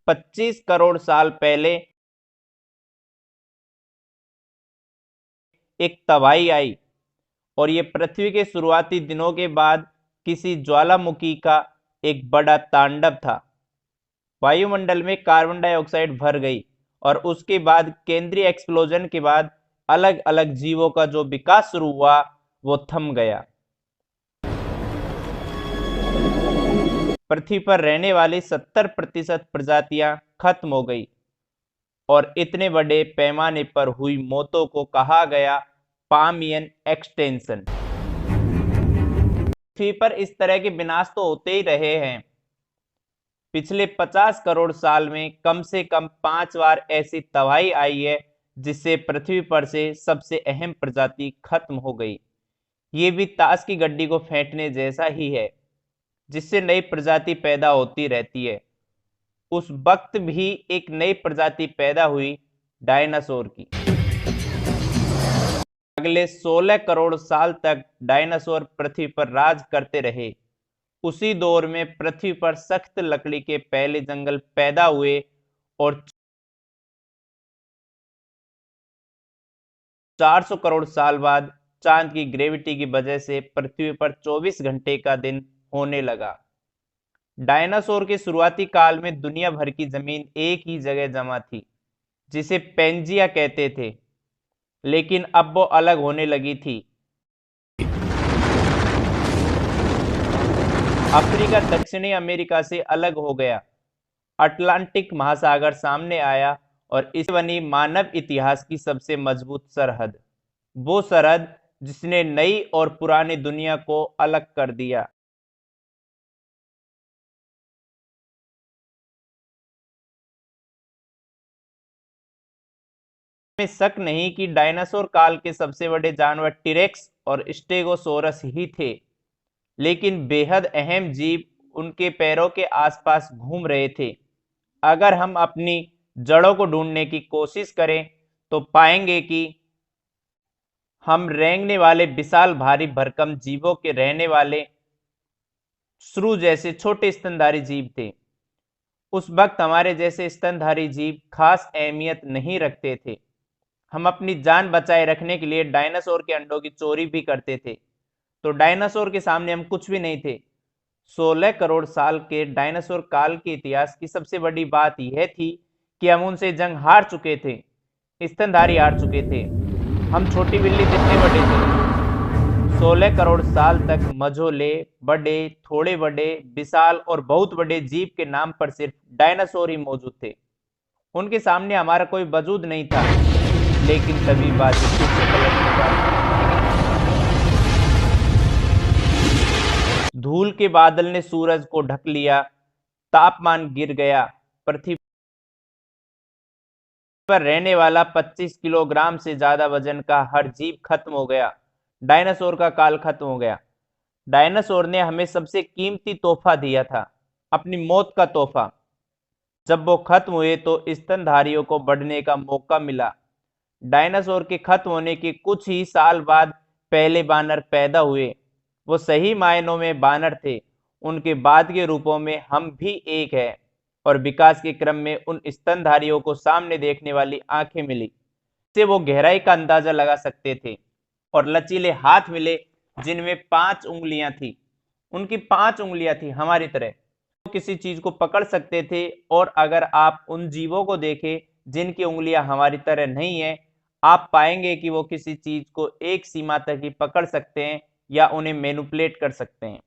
25 करोड़ साल पहले एक तबाही आई और ये पृथ्वी के शुरुआती दिनों के बाद किसी ज्वालामुखी का एक बड़ा तांडव था। वायुमंडल में कार्बन डाइऑक्साइड भर गई और उसके बाद केंद्रीय एक्सप्लोजन के बाद अलग अलग जीवों का जो विकास शुरू हुआ वो थम गया। पृथ्वी पर रहने वाली 70% प्रजातियां खत्म हो गई और इतने बड़े पैमाने पर हुई मौतों को कहा गया पामियन एक्सटेंशन। पृथ्वी पर इस तरह के विनाश तो होते ही रहे हैं। पिछले 50 करोड़ साल में कम से कम 5 बार ऐसी तबाही आई है जिससे पृथ्वी पर से सबसे अहम प्रजाति खत्म हो गई। ये भी ताश की गड्डी को फेंटने जैसा ही है, जिससे नई प्रजाति पैदा होती रहती है। उस वक्त भी एक नई प्रजाति पैदा हुई, डायनासोर की। अगले 16 करोड़ साल तक डायनासोर पृथ्वी पर राज करते रहे। उसी दौर में पृथ्वी पर सख्त लकड़ी के पहले जंगल पैदा हुए और 400 करोड़ साल बाद चांद की ग्रेविटी की वजह से पृथ्वी पर 24 घंटे का दिन होने लगा। डायनासोर के शुरुआती काल में दुनिया भर की जमीन एक ही जगह जमा थी, जिसे पेंजिया कहते थे, लेकिन अब वो अलग होने लगी थी। अफ्रीका दक्षिणी अमेरिका से अलग हो गया, अटलांटिक महासागर सामने आया और इस बनी मानव इतिहास की सबसे मजबूत सरहद, वो सरहद जिसने नई और पुरानी दुनिया को अलग कर दिया। में शक नहीं कि डायनासोर काल के सबसे बड़े जानवर टीरेक्स और स्टेगोसोरस ही थे, लेकिन बेहद अहम जीव उनके पैरों के आसपास घूम रहे थे। अगर हम अपनी जड़ों को ढूंढने की कोशिश करें तो पाएंगे कि हम रेंगने वाले विशाल भारी भरकम जीवों के रहने वाले श्रू जैसे छोटे स्तनधारी जीव थे। उस वक्त हमारे जैसे स्तनधारी जीव खास अहमियत नहीं रखते थे। हम अपनी जान बचाए रखने के लिए डायनासोर के अंडों की चोरी भी करते थे, तो डायनासोर के सामने हम कुछ भी नहीं थे। 16 करोड़ साल के डायनासोर काल के इतिहास की सबसे बड़ी बात यह थी कि हम उनसे जंग हार चुके थे, स्तनधारी हार चुके थे। हम छोटी बिल्ली जितने बड़े थे। 16 करोड़ साल तक मझोले, बड़े, थोड़े बड़े, विशाल और बहुत बड़े जीव के नाम पर सिर्फ डायनासोर ही मौजूद थे। उनके सामने हमारा कोई वजूद नहीं था। लेकिन तभी बात फिर से पलटने वाली। धूल के बादल ने सूरज को ढक लिया, तापमान गिर गया, पृथ्वी पर रहने वाला 25 किलोग्राम से ज्यादा वजन का हर जीव खत्म हो गया। डायनासोर का काल खत्म हो गया। डायनासोर ने हमें सबसे कीमती तोहफा दिया था, अपनी मौत का तोहफा। जब वो खत्म हुए तो स्तनधारियों को बढ़ने का मौका मिला। डायनासोर के खत्म होने के कुछ ही साल बाद पहले बानर पैदा हुए। वो सही मायनों में बानर थे। उनके बाद के रूपों में हम भी एक है और विकास के क्रम में उन स्तनधारियों को सामने देखने वाली आंखें मिली, से वो गहराई का अंदाजा लगा सकते थे, और लचीले हाथ मिले जिनमें 5 उंगलियां थी। उनकी 5 उंगलियां थी हमारी तरह। वो किसी चीज को पकड़ सकते थे, और अगर आप उन जीवों को देखें जिनकी उंगलियां हमारी तरह नहीं है, आप पाएंगे कि वो किसी चीज को एक सीमा तक ही पकड़ सकते हैं या उन्हें मैनिपुलेट कर सकते हैं।